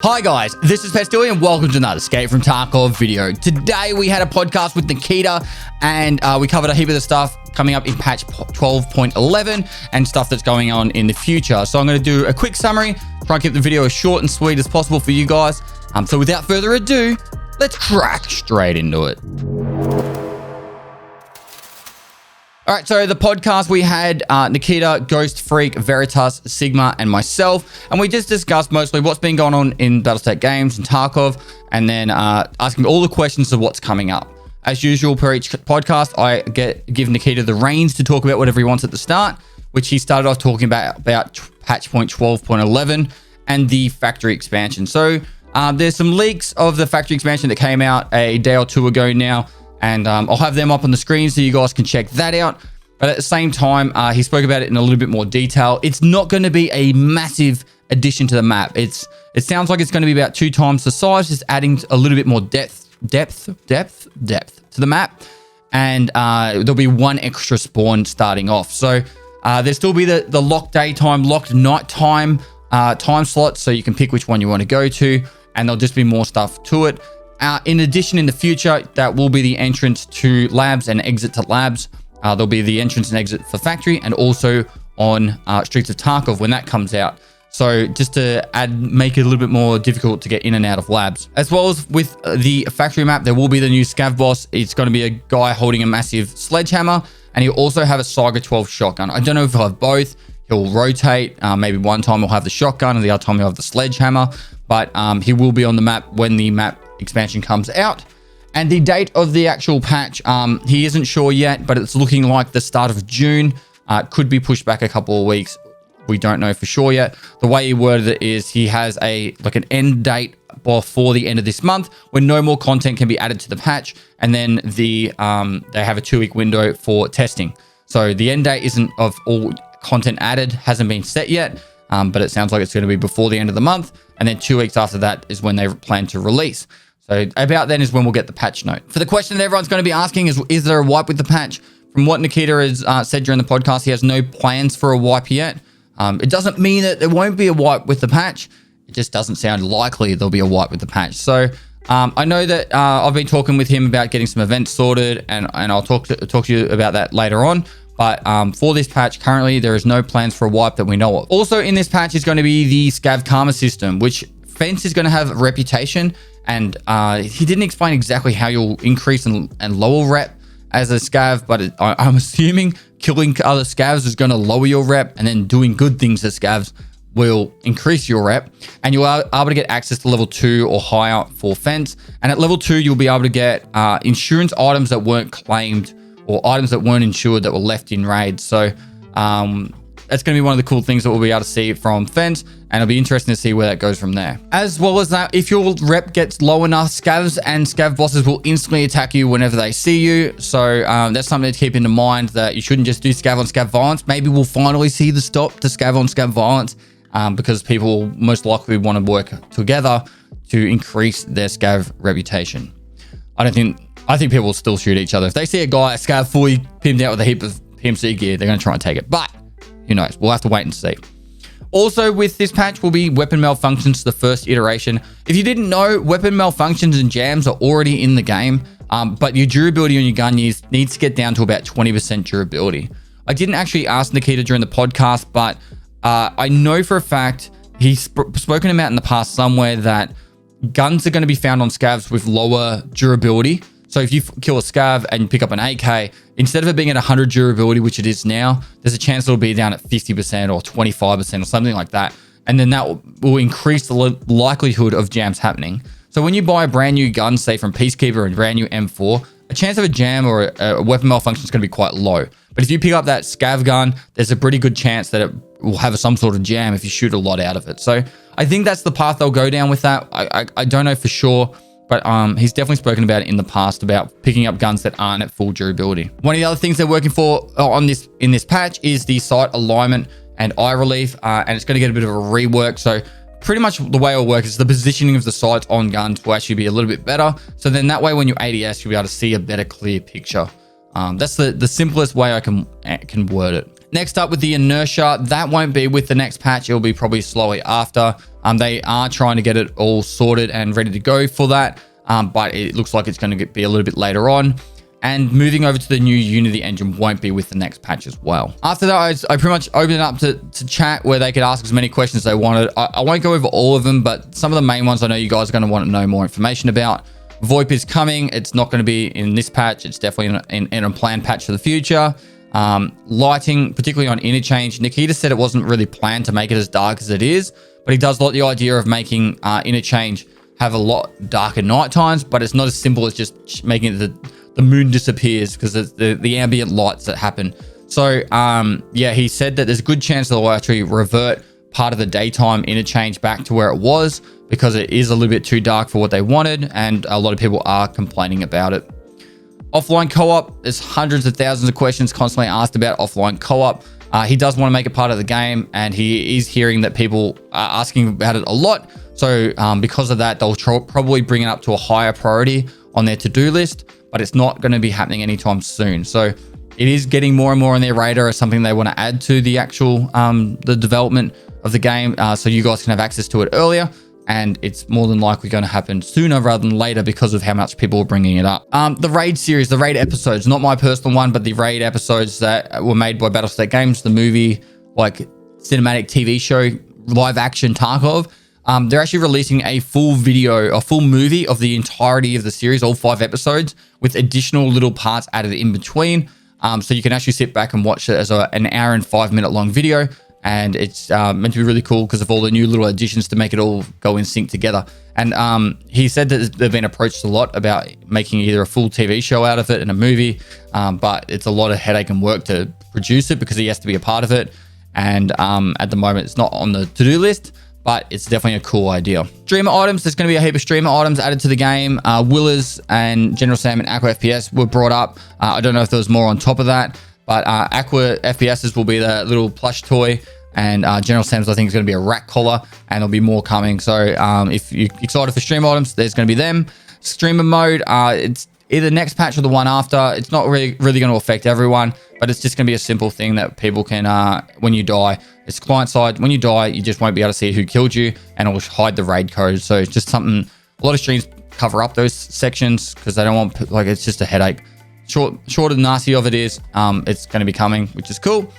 Hi guys, this is Pestily and welcome to another Escape from Tarkov video. Today we had a podcast with Nikita and we covered a heap of the stuff coming up in patch 12.11 and stuff that's going on in the future. So I'm going to do a quick summary, try and keep the video as short and sweet as possible for you guys. So without further ado, let's crack straight into it. All right, so the podcast we had Nikita, Ghost Freak, Veritas, Sigma, and myself, and we just discussed mostly what's been going on in Battlestate Games and Tarkov, and then asking all the questions of what's coming up. As usual, per each podcast, I give Nikita the reins to talk about whatever he wants at the start, which he started off talking about patch point 12.11 and the factory expansion. So there's some leaks of the factory expansion that came out a day or two ago now. And I'll have them up on the screen so you guys can check that out. But at the same time, he spoke about it in a little bit more detail. It's not going to be a massive addition to the map. It sounds like it's going to be about 2 times the size, just adding a little bit more depth to the map. And there'll be 1 extra spawn starting off. So there'll still be the locked daytime, locked nighttime time slots, so you can pick which one you want to go to. And there'll just be more stuff to it. In addition, in the future, that will be the entrance to labs and exit to labs. There'll be the entrance and exit for factory and also on Streets of Tarkov when that comes out. So just to make it a little bit more difficult to get in and out of labs. As well as with the factory map, there will be the new scav boss. It's going to be a guy holding a massive sledgehammer, and he'll also have a Saga 12 shotgun. I don't know if he'll have both. He'll rotate. Maybe one time he'll have the shotgun and the other time he'll have the sledgehammer. But he will be on the map when the map expansion comes out. And the date of the actual patch, he isn't sure yet, but it's looking like the start of June. It could be pushed back a couple of weeks. We don't know for sure yet. The way he worded it is he has an end date before the end of this month when no more content can be added to the patch, and then they have a 2-week window for testing. So the end date isn't of all content added, hasn't been set yet, but it sounds like it's going to be before the end of the month, and then 2 weeks after that is when they plan to release. So about then is when we'll get the patch note. For the question that everyone's going to be asking is there a wipe with the patch? From what Nikita has said during the podcast, he has no plans for a wipe yet. It doesn't mean that there won't be a wipe with the patch. It just doesn't sound likely there'll be a wipe with the patch. So I know that I've been talking with him about getting some events sorted, and I'll talk to you about that later on. But for this patch, currently, there is no plans for a wipe that we know of. Also in this patch is going to be the Scav Karma system, which Fence is going to have a reputation. And he didn't explain exactly how you'll increase and lower rep as a Scav, but I'm assuming killing other Scavs is going to lower your rep, and then doing good things as Scavs will increase your rep. And you'll be able to get access to level 2 or higher for Fence. And at level 2, you'll be able to get insurance items that weren't claimed, or items that weren't insured that were left in raids. So that's going to be one of the cool things that we'll be able to see from Fence, and it'll be interesting to see where that goes from there. As well as that, if your rep gets low enough, Scavs and Scav bosses will instantly attack you whenever they see you. So that's something to keep in mind, that you shouldn't just do Scav on Scav violence. Maybe we'll finally see the stop to Scav on Scav violence, because people will most likely want to work together to increase their Scav reputation. I think people will still shoot each other. If they see a Scav fully pinned out with a heap of PMC gear, they're going to try and take it. But who knows? We'll have to wait and see. Also with this patch will be weapon malfunctions, the first iteration. If you didn't know, weapon malfunctions and jams are already in the game, but your durability on your gun needs to get down to about 20% durability. I didn't actually ask Nikita during the podcast, but I know for a fact he's spoken about in the past somewhere that guns are going to be found on Scavs with lower durability. So if you kill a Scav and pick up an AK, instead of it being at 100 durability, which it is now, there's a chance it'll be down at 50% or 25% or something like that. And then that will increase the likelihood of jams happening. So when you buy a brand new gun, say from Peacekeeper and brand new M4, a chance of a jam or a weapon malfunction is going to be quite low. But if you pick up that Scav gun, there's a pretty good chance that it will have some sort of jam if you shoot a lot out of it. So I think that's the path they'll go down with that. I don't know for sure. But he's definitely spoken about it in the past about picking up guns that aren't at full durability. One of the other things they're working for in this patch is the sight alignment and eye relief, and it's going to get a bit of a rework. So pretty much the way it'll work is the positioning of the sights on guns will actually be a little bit better. So then that way when you ADS, you'll be able to see a better clear picture. That's the simplest way I can word it. Next up with the inertia, that won't be with the next patch. It'll be probably slowly after. They are trying to get it all sorted and ready to go for that, but it looks like it's going to be a little bit later on. And moving over to the new Unity engine won't be with the next patch as well. After that, I pretty much opened it up to chat where they could ask as many questions they wanted. I won't go over all of them, but some of the main ones I know you guys are going to want to know more information about. VoIP is coming. It's not going to be in this patch. It's definitely in a planned patch for the future. Lighting, particularly on interchange. Nikita said it wasn't really planned to make it as dark as it is, but he does like the idea of making interchange have a lot darker night times, but it's not as simple as just making it the moon disappears, because it's the ambient lights that happen. So yeah, he said that there's a good chance they'll actually revert part of the daytime interchange back to where it was, because it is a little bit too dark for what they wanted, and a lot of people are complaining about it. Offline co-op, there's hundreds of thousands of questions constantly asked about offline co-op. He does want to make it part of the game, and he is hearing that people are asking about it a lot. So because of that, they'll probably bring it up to a higher priority on their to-do list, but it's not going to be happening anytime soon. So it is getting more and more on their radar as something they want to add to the actual the development of the game, so you guys can have access to it earlier. And it's more than likely going to happen sooner rather than later because of how much people are bringing it up. The Raid series, the Raid episodes, not my personal one, but the Raid episodes that were made by Battlestate Games, the movie, like cinematic TV show, live action Tarkov. They're actually releasing a full video, a full movie of the entirety of the series, all 5 episodes, with additional little parts added in between. So you can actually sit back and watch it as an hour and 5-minute long video. And it's meant to be really cool because of all the new little additions to make it all go in sync together. And he said that they've been approached a lot about making either a full TV show out of it and a movie, but it's a lot of headache and work to produce it because he has to be a part of it. And at the moment, it's not on the to-do list, but it's definitely a cool idea. Streamer items, there's going to be a heap of streamer items added to the game. Willers and General Sam and Aqua FPS were brought up. I don't know if there was more on top of that, but Aqua FPSs will be the little plush toy, and General Sam's I think is going to be a rack collar, and there'll be more coming. So if you're excited for stream items, there's going to be them. Streamer mode, it's either next patch or the one after. It's not really going to affect everyone, but it's just going to be a simple thing that people can, when you die, it's client side. When you die, you just won't be able to see who killed you, and it'll hide the raid code. So it's just something, a lot of streams cover up those sections because they don't want, like, it's just a headache. Short and nasty of it is, it's going to be coming, which is cool.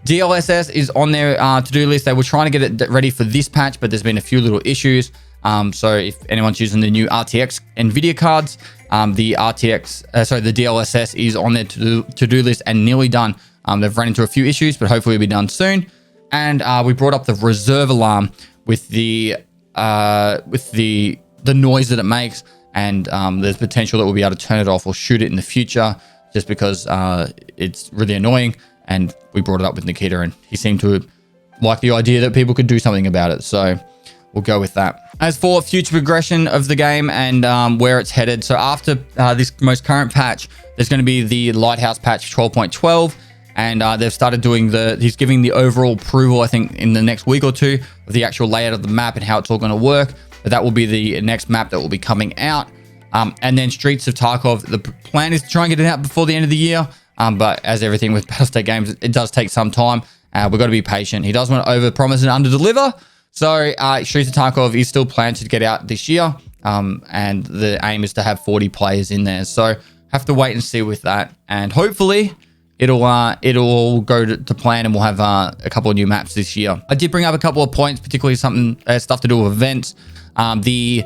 DLSS is on their to-do list. They were trying to get it ready for this patch, but there's been a few little issues. So if anyone's using the new RTX NVIDIA cards, the DLSS is on their to-do list and nearly done. They've run into a few issues, but hopefully it'll be done soon. And we brought up the reserve alarm with the noise that it makes, and there's potential that we'll be able to turn it off or shoot it in the future, just because it's really annoying. And we brought it up with Nikita, and he seemed to like the idea that people could do something about it. So we'll go with that. As for future progression of the game and where it's headed, so after this most current patch, there's going to be the Lighthouse patch 12.12, and they've started doing he's giving the overall approval, I think, in the next week or two of the actual layout of the map and how it's all going to work. But that will be the next map that will be coming out. And then Streets of Tarkov, the plan is to try and get it out before the end of the year. But as everything with Battlestate Games, it does take some time. We've got to be patient. He does want to overpromise and underdeliver. So Streets of Tarkov is still planned to get out this year. And the aim is to have 40 players in there. So have to wait and see with that. And hopefully it'll all go to plan, and we'll have a couple of new maps this year. I did bring up a couple of points, particularly stuff to do with events. The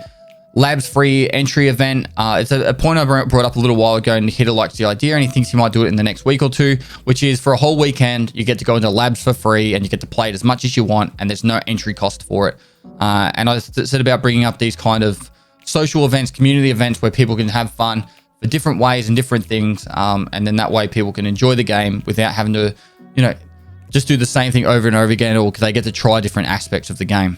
Labs free entry event. It's a point I brought up a little while ago, and Nikita likes the idea, and he thinks he might do it in the next week or two, which is for a whole weekend, you get to go into Labs for free, and you get to play it as much as you want, and there's no entry cost for it. And I said about bringing up these kind of social events, community events, where people can have fun for different ways and different things, and then that way people can enjoy the game without having to, just do the same thing over and over again, or they get to try different aspects of the game.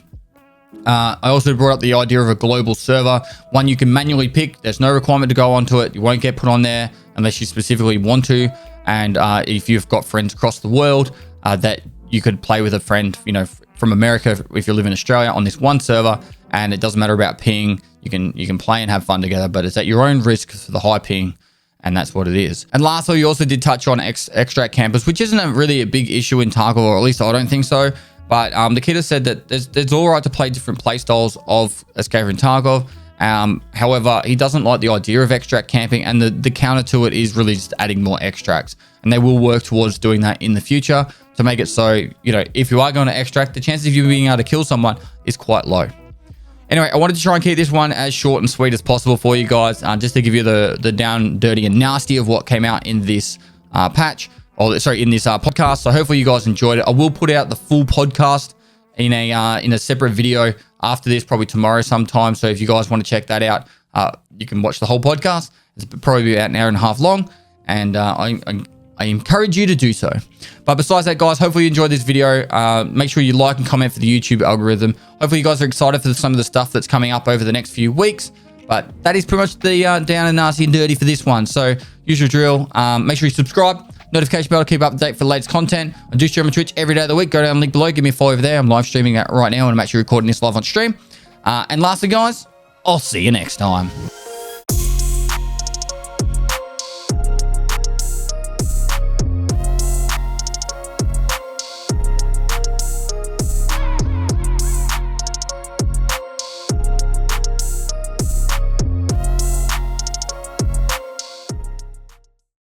I also brought up the idea of a global server, one you can manually pick. There's no requirement to go onto it. You won't get put on there unless you specifically want to. And if you've got friends across the world, that you could play with a friend, from America, if you live in Australia, on this one server, and it doesn't matter about ping. You can play and have fun together, but it's at your own risk for the high ping and that's what it is. And lastly, you also did touch on extract campers, which isn't really a big issue in Tarkov, or at least I don't think so. But Nikita said that it's all right to play different play styles of Escaper in Tarkov. However, he doesn't like the idea of extract camping, and the counter to it is really just adding more extracts. And they will work towards doing that in the future to make it so, you know, if you are going to extract, the chances of you being able to kill someone is quite low. Anyway, I wanted to try and keep this one as short and sweet as possible for you guys, just to give you the down, dirty, and nasty of what came out in this in this podcast. So hopefully you guys enjoyed it. I will put out the full podcast in a separate video after this, probably tomorrow sometime. So if you guys want to check that out, you can watch the whole podcast. It's probably about an hour and a half long, and I encourage you to do so. But besides that, guys, hopefully you enjoyed this video. Make sure you like and comment for the YouTube algorithm. Hopefully you guys are excited for some of the stuff that's coming up over the next few weeks. But that is pretty much the down and nasty and dirty for this one. So use your drill. Make sure you subscribe. Notification bell to keep up to date for the latest content. I do stream on Twitch every day of the week. Go down the link below. Give me a follow over there. I'm live streaming right now, and I'm actually recording this live on stream. And lastly, guys, I'll see you next time.